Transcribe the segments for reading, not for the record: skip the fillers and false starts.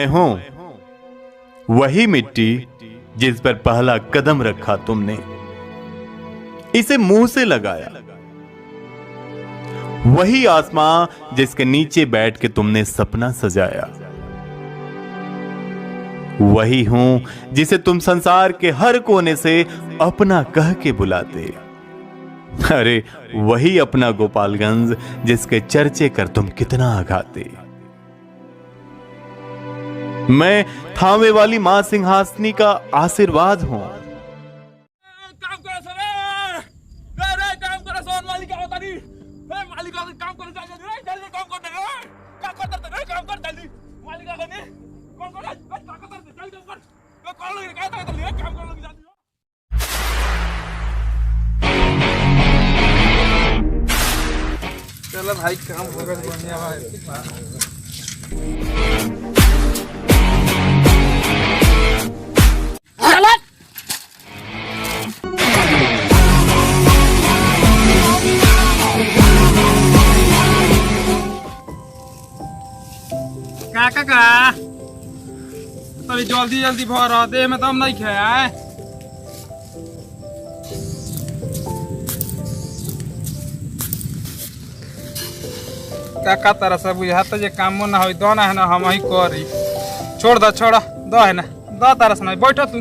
मैं हूं वही मिट्टी जिस पर पहला कदम रखा तुमने, इसे मुंह से लगाया। वही आसमां जिसके नीचे बैठ के तुमने सपना सजाया। वही हूं जिसे तुम संसार के हर कोने से अपना कह के बुलाते। अरे वही अपना गोपालगंज जिसके चर्चे कर तुम कितना आघाते। मैं थामे वाली मां सिंहासनी का आशीर्वाद हूं। काम करो सर, अरे काम करो सोन मालिक होता नहीं, मालिक काम करो जल्दी काम कर दे, काम कर जल्दी मालिक का नहीं कौन कर जल्दी काम कर, मैं कॉल लगे क्या था जल्दी काम कर लगे जल्दी। चलो भाई काम होगा बढ़िया भाई। काका तभी जल्दी जल्दी भर दे में तब नहीं खाया है। काका तरह से बुझाता जे काम ना हो दो ना है ना हम ही करी। छोड़ दो है ना दो तरह से नहीं बैठ तू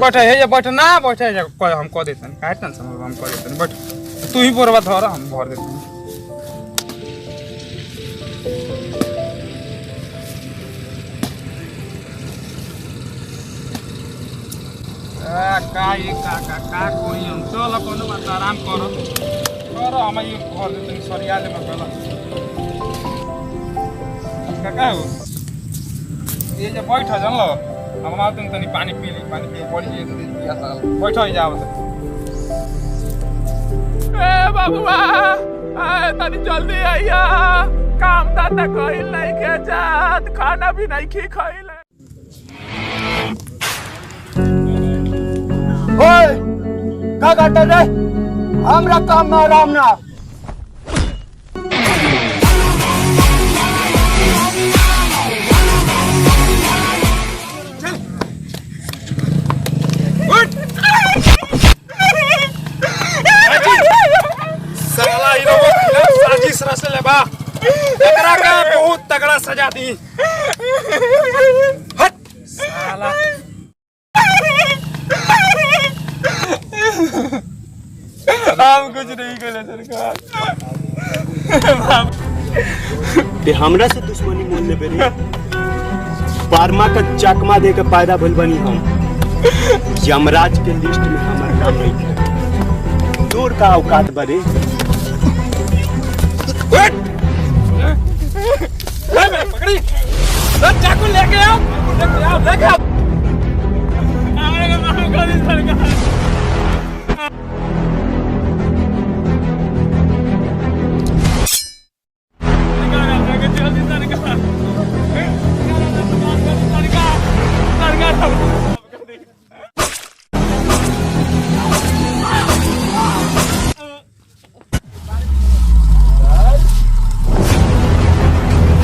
बैठ है ये बैठ ना बैठ हम कह देते हैं काहे टेंशन हम कह देते हैं बैठ तू ही बोरवा धर हम भर देते हैं। का कोई हम चलो कोनो बात आराम करो हम ये भर देते हैं सरिया ले में पहला काका हो ये जो बैठ जान लो हम आते हैं तनी पानी पी पड़ी ये पिया साल बैठ ही जाओ ए बाबूआ आ तनी जल्दी आइया काम दाता कइल नहीं के जात खाना भी नहीं खाइल। ओए का करते रे हमरा काम में आराम ना। साला इन लोगों खिलाफ साजिश रच लेबा एकरा का बहुत तगड़ा सजा दी। हट साला हम कुछ नहीं करे सरकार। ते हमरा से दुश्मनी मोल ले बेरी पारमा का चकमा दे के पैदा भइल बनी हम यमराज के लिस्ट में हमारा काम नहीं है। दूर का औकात बरे पकड़ी चाकू लेके आओ लेके आओ सरकार।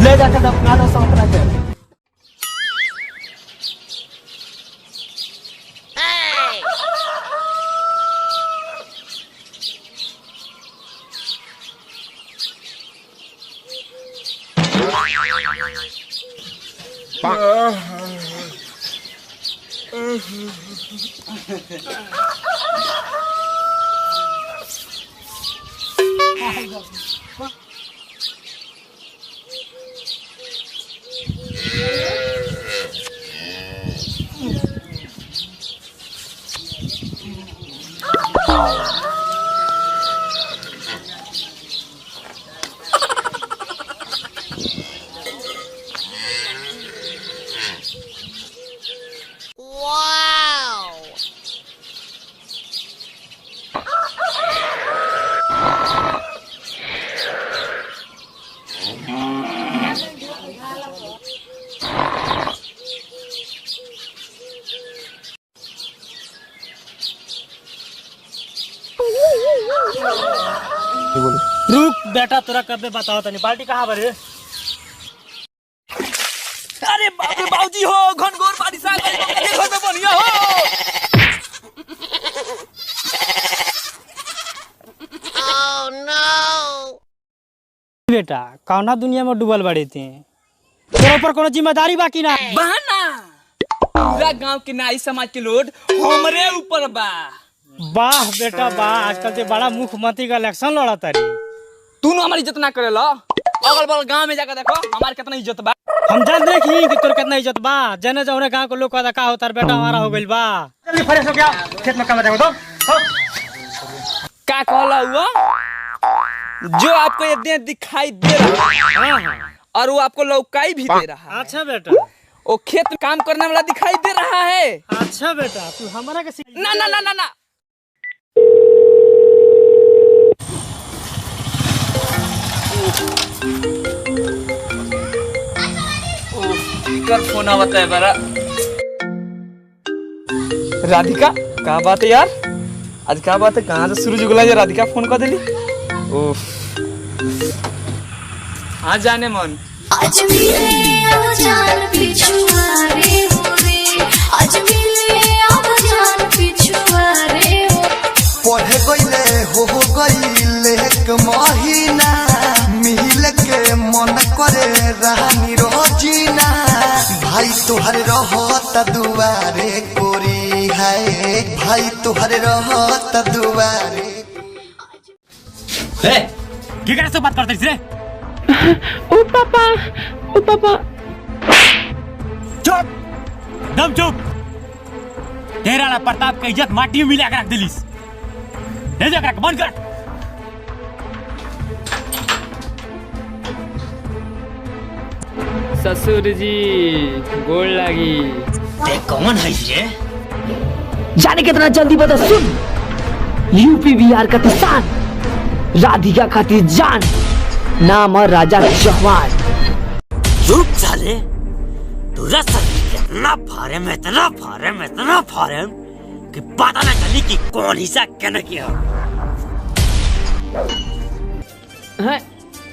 ले जाकर अपना लो सौंपना के। रुक बेटा तोरा कब बताओ तनी बाल्टी कहाँ बरे। अरे बाप रे बाबूजी हो घनघोर बारिश आ गई के घर में बढ़िया हो। बेटा कौना दुनिया में डूबल बड़े थे, तोरा ऊपर कोनो जिम्मेदारी बाकी ना बहाना पूरा गांव के नाई समाज के लोड हमरे ऊपर बा। वाह बेटा वाह, आजकल ते बड़ा मुख्यमंत्री का इलेक्शन लड़ा तारी। तू न हमारी इज्जत ना करेला, अगल बगल गांव में जाकर देखो हमार कितना इज्जत बा। हम जान रहे कि तोर कितना इज्जत बा, जने जौने गांव के लोग का हो तार बेटा हमारा हो गइल बा। जल्दी फ्रेश हो गया, खेत में काम जाओ तो का कहला हुआ जो आपको ये दे दिखाई दे रहा है और वो आपको लौकाई भी दे रहा है। अच्छा बेटा, वो खेत में काम करने वाला दिखाई दे रहा है। अच्छा बेटा तू हमारा के ना ना ना ना ना कर फोन आवता है बरा। राधिका क्या बात है यार, आज क्या बात है, कहाँ से सूरज उगला है राधिका फोन कर दिली। ओह हाँ जाने मन आज मिले अब जान पिछुआरे हो रे, आज मिले अब जान पिछुआरे हो। पढ़े गईले हो गईले एक महीना मिल के मन करे रानी रोजीना। भाई तुहर रहत दुआरे कोरी है, भाई तुहर रहत दुआरे। केकरा से बात करते रे? ओ पापा चुप दम चुप, तेरा ला प्रताप का इज्जत माटी में मिला के रख दिलिस। ले जा कर बंद कर। ससुर जी गोड़ लागी। ते कौन है ये? जाने कितना जल्दी बता सुन, यूपी बिहार का किसान, राधिका खातिर जान, नाम है राजा चौहान। चुप साले, तुझा शरीर इतना इतना फारम कि पता न चली कि कौन हिस्सा कहने किया।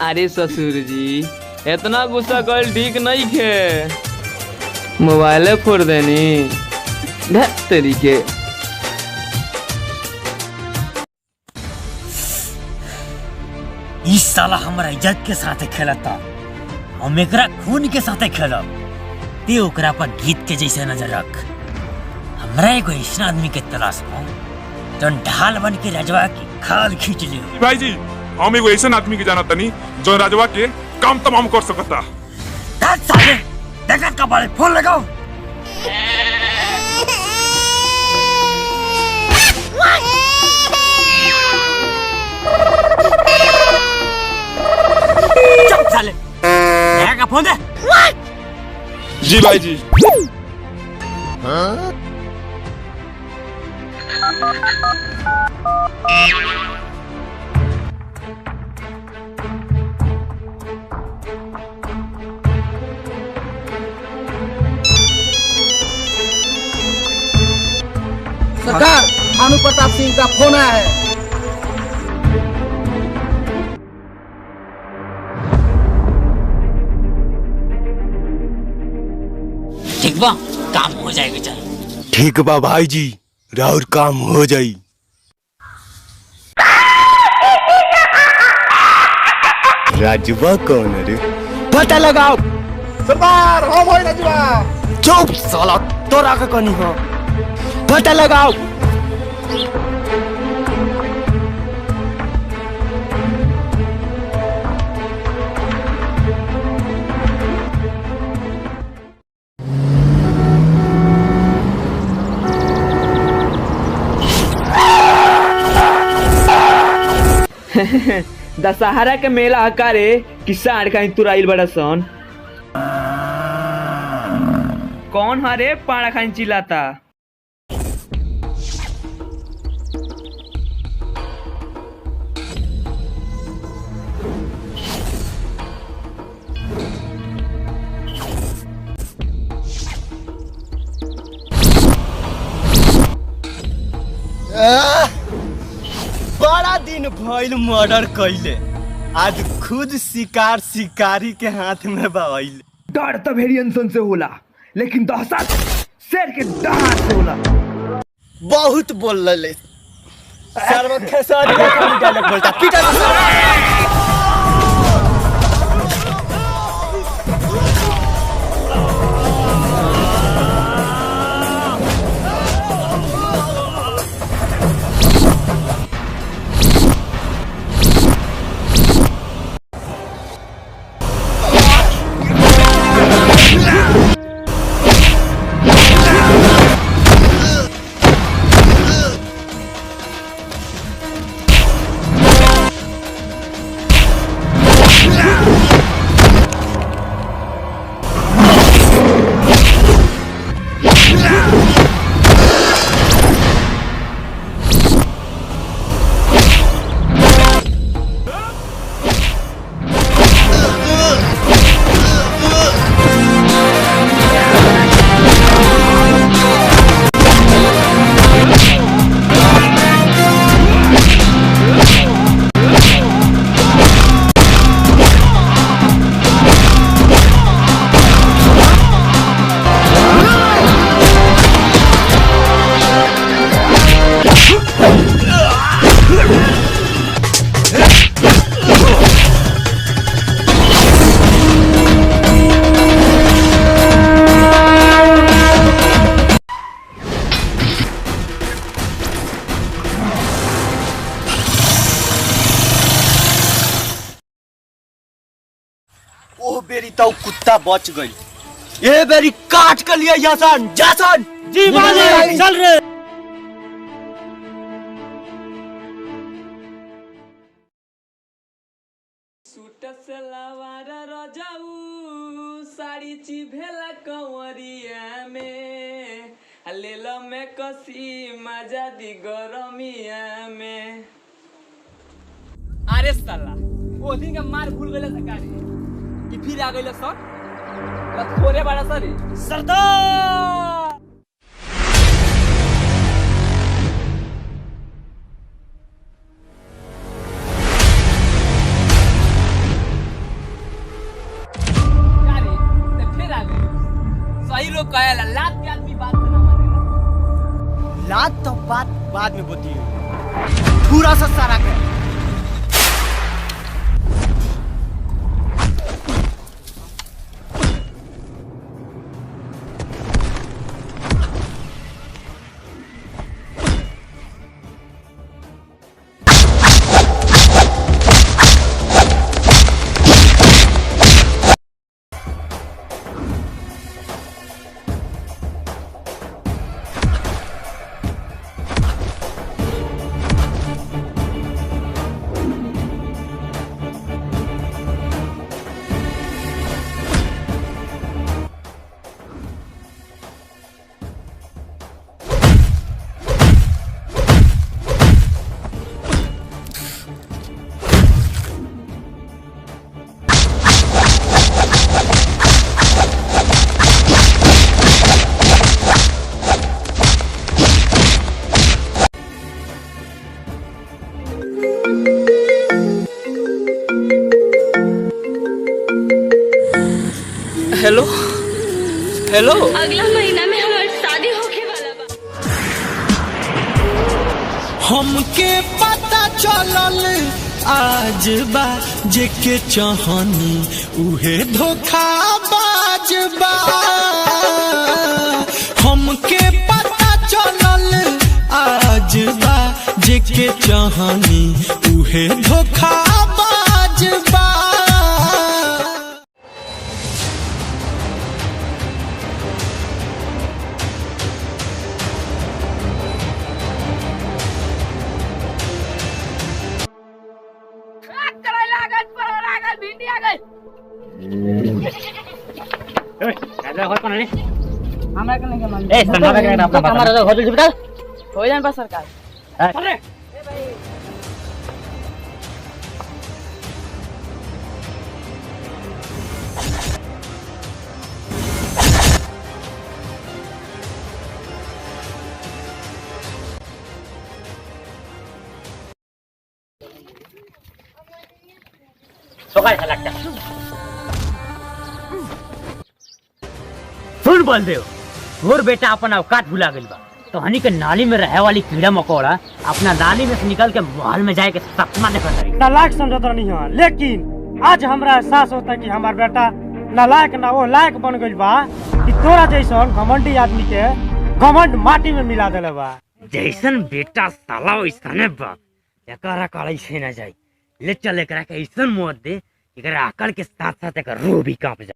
अरे ससुर जी इतना गुस्सा कर ठीक नहीं खे, मोबाइल फोड़ देनी तरीके। इस साला हमारा इज्जत के साथ खेलता, हम एकरा खून के साथ खेलब। ते ओकरा पर गीत के जैसे नजर रख। हमरा एगो ऐसा आदमी के तलाश हो जो ढाल बन के राजवा की खाल खींच ले। भाई जी हम एगो ऐसा आदमी के जाना तनी जो राजवा के काम तमाम कर सकता। साले देखा कबाड़े फोन लगाओ। चुप साले, का फोन दे। जी भाई जी। सरकार भानु प्रताप सिंह का फोन आया है। ठीक बा, काम हो जाएगा। चल ठीक बा भाई जी, राउर काम हो जाई। राजवा कौन है रे? पता लगाओ। सरदार हम होई राजवा। चुप साला, तोरा का कनी हो, पता लगाओ। दशहरा के मेला हकारे किसान कहीं तुराइल बड़ा सन। कौन हरे पाड़ा खान चिल्लाता? बड़ा दिन भइल मर्डर कइले, आज खुद शिकार शिकारी के हाथ में बइल। डर तो भेड़ियन से होला, लेकिन दहशत शेर के दहाड़ से होला। बहुत बोल ले सर्व खेसारिया का डायलॉग बोलता पीटा ओ बेरी तो कुत्ता बच गई। ये बेरी काट कर लिया यासन जासन जी मालिक चल रे। सूट सलवार रजाऊ साड़ी चिभेला कंवरिया में लेल में कसी मजा दी गरमिया में। अरे साला वो दिन का मार भूल गए सरकारी कि फिर आ गए सर थोड़े बड़ा सर सरदार फिर आ गए। सही लोग कहेला लात के आदमी बात से ना मानेला। लात तो बात बाद में बोती है पूरा सा सारा कर हेलो हेलो अगला महीना में हमारी शादी होके वाला बा। हमके पता चलल आज बा जेके चाहनी उहे धोखा बाज बा। हमके पता चलल आज बा जेके चाहनी उहे धोखा बाज बा। सरकार बोल दे तोर बेटा अपन औकात भुला गइल बा। तो हनी के नाली में रहे वाली कीड़ा मकोड़ा अपना नाली में से निकल के महल में जाए के सपना देखत रही। नालायक समझत नहीं है, लेकिन आज हमरा एहसास होता है कि हमार बेटा नालायक ना वो लायक बन गइल बा कि तोरा जैसन घमंडी आदमी के घमंड माटी में मिला देले बा। जैसन बेटा साला वैसने बा, एकरा काली से ना जाई। ले चल एकरा के ऐसन मौत दे एकरा अकल के साथ साथ एकर रूह भी कांप जाए।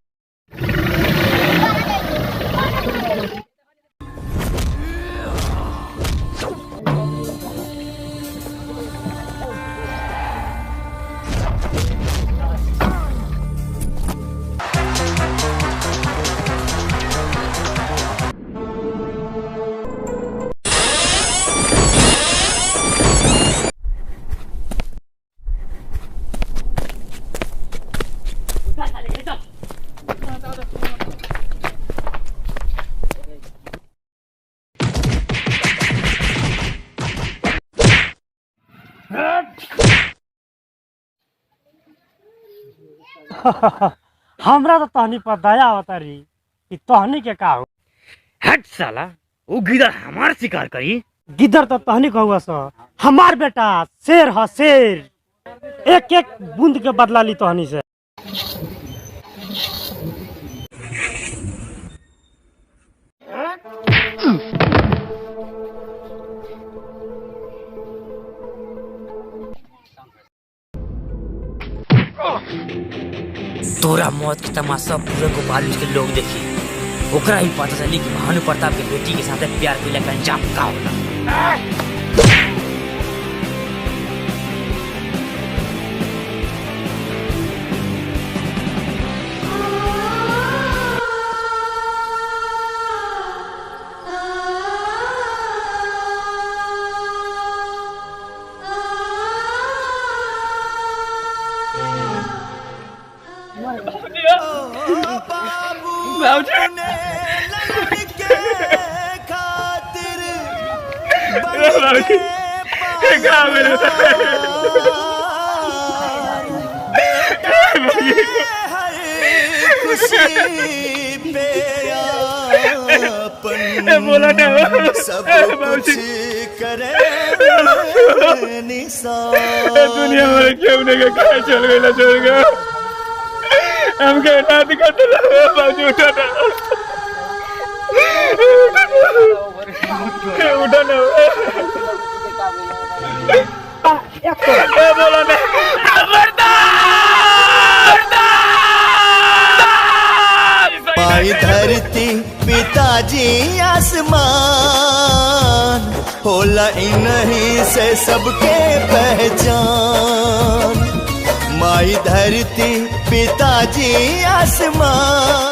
हमरा तो तहनी पर दया होता रही कि तहनी के का हो। हट साला, वो गिदड़ हमार शिकार करी। गिदड़ तो तहनी कहुआ सो, हमार बेटा शेर है शेर। एक एक बूंद के बदला ली तहनी से। तोरा मौत के तमाशा पूरे गोपालगंज के लोग देखी, ओकरा ही पता चली कि भानु प्रताप के बेटी के साथ प्यार कैला का अंजाम का होला। दुनिया में क्यों नहीं कहा चल गया छोड़ गया हम कहना दिखाते बाबू उठा ना बोला ना माई धरती पिताजी आसमान होला इन्हीं से सबके पहचान। माई धरती पिताजी आसमान।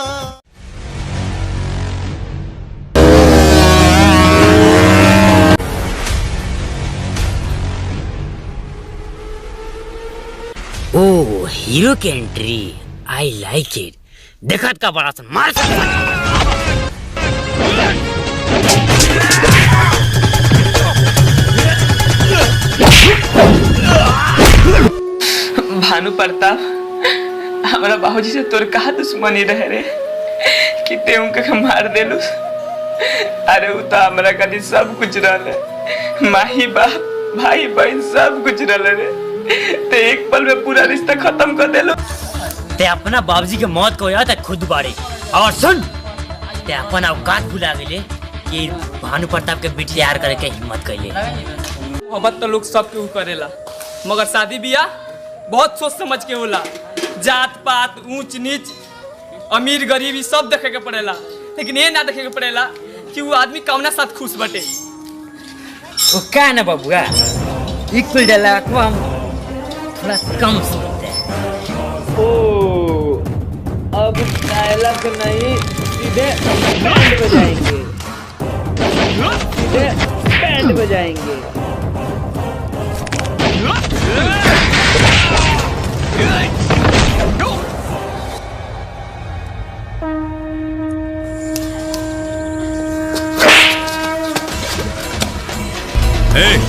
ओ हीरो की एंट्री, आई लाइक इट। देखत का बड़ा सन मार भानु प्रताप, हमारा बाबूजी से तोर कहा दुश्मनी रहे रे कि ते उनका मार देलू। अरे वो तो हमारा कभी सब कुछ रहले, माही बाप भाई बहन सब कुछ रहले रे। ते एक पल में पूरा रिश्ता खत्म कर देलो। ते अपना बाबूजी के मौत को याद है खुद बारे। और सुन, ते अपना औकात भुला गेले कि भानु प्रताप के बेटी तैयार करे के हिम्मत कैले। मोहब्बत तो लोग सब केहू करेला, मगर शादी बियाह बहुत सोच समझ के होला। जात पात ऊंच नीच अमीर गरीबी सब देखे के पड़ेला, लेकिन ये ना देखे के पड़ेला कि वो आदमी कौना साथ खुश बटे। वो क्या ना बबुआ, इक्वल डायलॉग को हम थोड़ा कम सुनते हैं। ओ अब डायलॉग नहीं, सीधे बैंड बजाएंगे, सीधे बैंड बजाएंगे।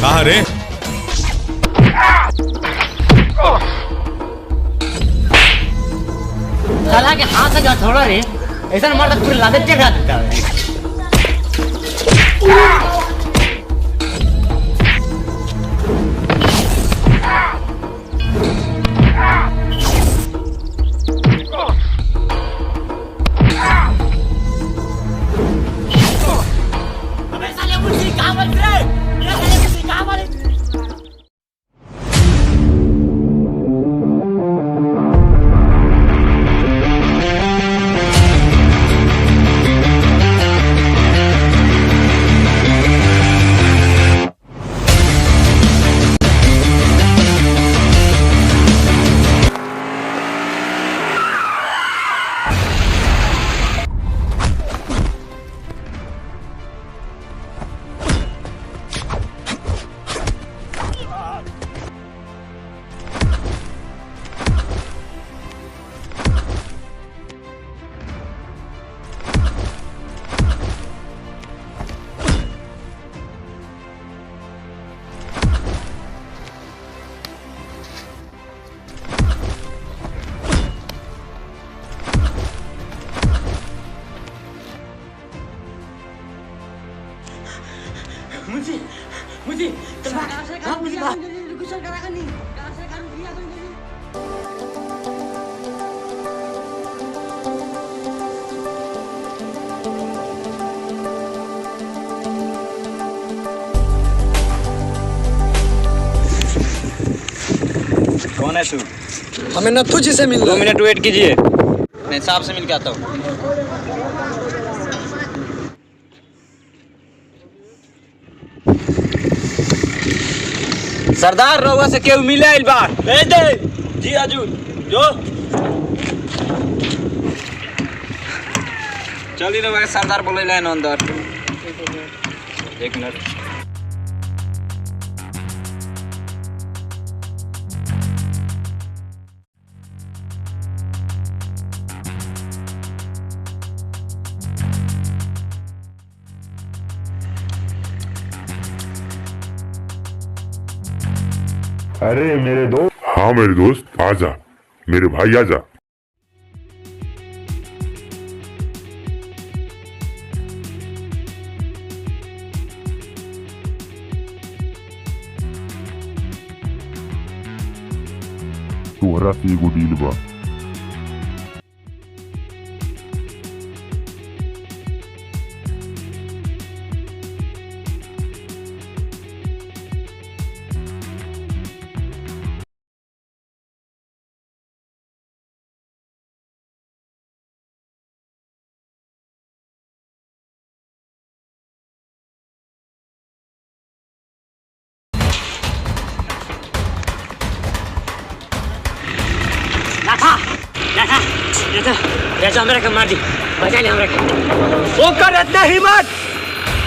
कहाँ रे? साला के हाथ से थोड़ा रे, ऐसा मारता पूरे लादे चढ़ा देता है। कौन है तू? हमें नथु जी से मिल 2 मिनट वेट कीजिए, मैं साहब से मिल के आता हूँ। सरदार रउआ से केहू मिले आइल बा। भेज दे। जी हजूर। जो चली रउआ सरदार बोले लाइन अंदर। 1 मिनट। अरे मेरे दोस्त। हाँ मेरे दोस्त, आजा मेरे भाई आजा। तोहरा से एगो डील बा। हमरा के मार दी, बचा ले हमरा के। वो कर इतना हिम्मत,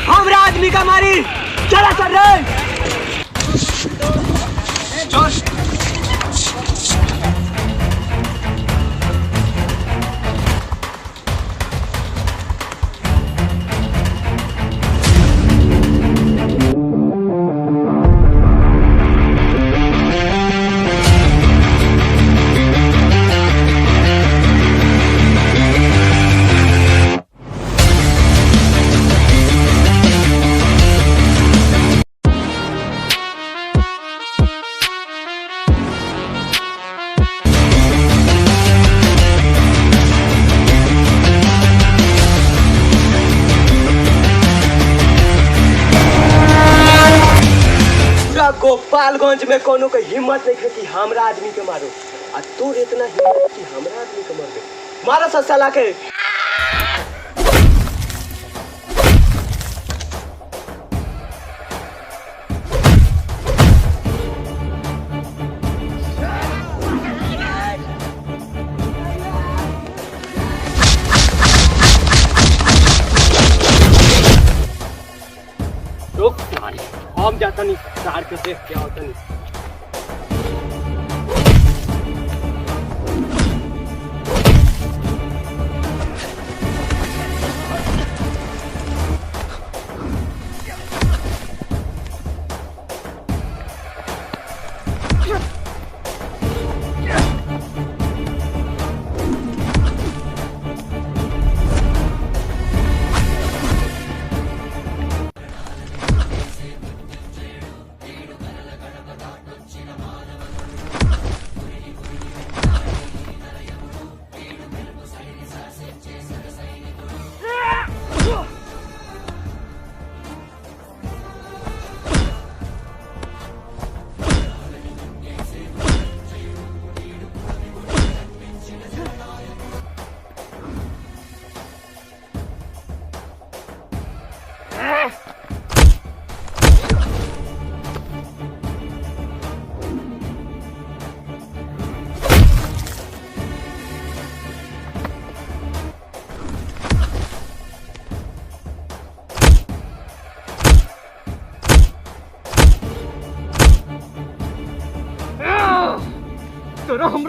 हमरा आदमी का मारी। चला चल रे। गोपालगंज में कोनो के हिम्मत नहीं है कि हमरा आदमी के मारो। आ तोर इतना हिम्मत कि हमरा आदमी के मार दे। मारा ससाला के। रुक हम जाता नहीं सार के देख क्या होता नहीं।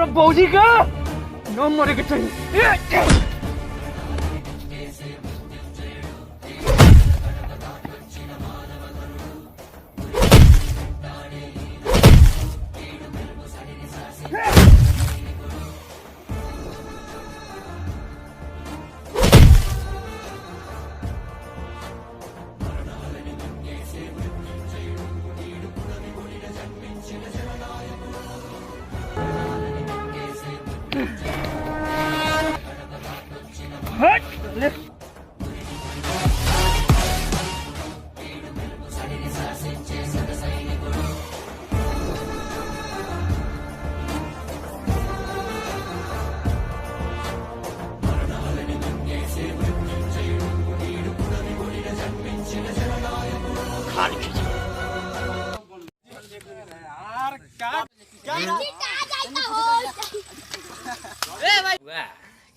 हमारा बौजी का न मरे के चाहिए।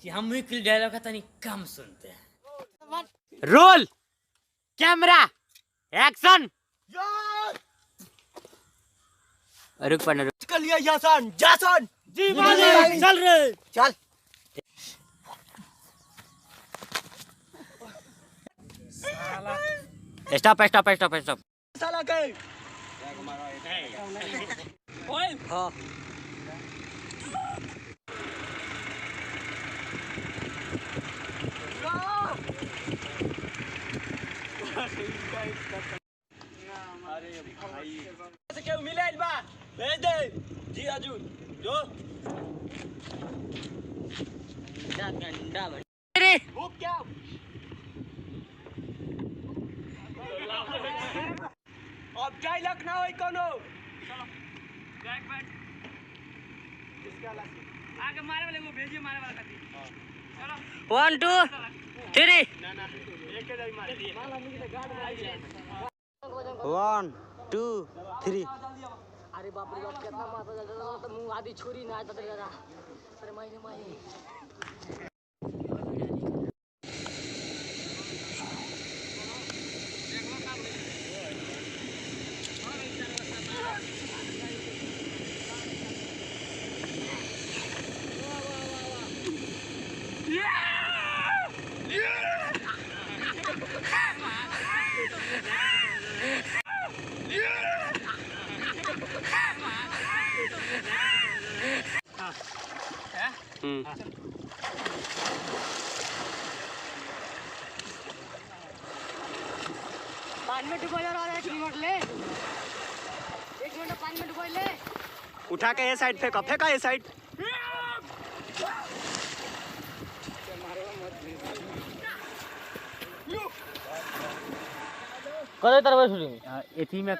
कि हम भी डायलॉग का तनी कम सुनते हैं। Roll camera action. रुक पड़ना रुक। कर लिया यासन जासन जी मालिक चल रे चल। Stop stop stop stop. साला के ओए हां अरे भाई से क्यों मिले बा भेज दे जी आजू जो गंदा रे भूख क्या अब डायलॉग ना होई कोनो चलो बैक बैक किसका लासी आगे मारे वाले को भेजिए मारे वाला कति चलो 1 2 3 ना ना एक ही मार 1 2 3। अरे बाप रे बाप कितना माथा जल रहा तो मुंह आधी छुरी ना आता तेरा। अरे मायने मायने पानी में डुबो जरा 1 मिनट ले 1 मिनट पानी में डुबो ले। उठा के ये साइड फेंका फेंका ये साइड करे तरह शूटिंग एथी में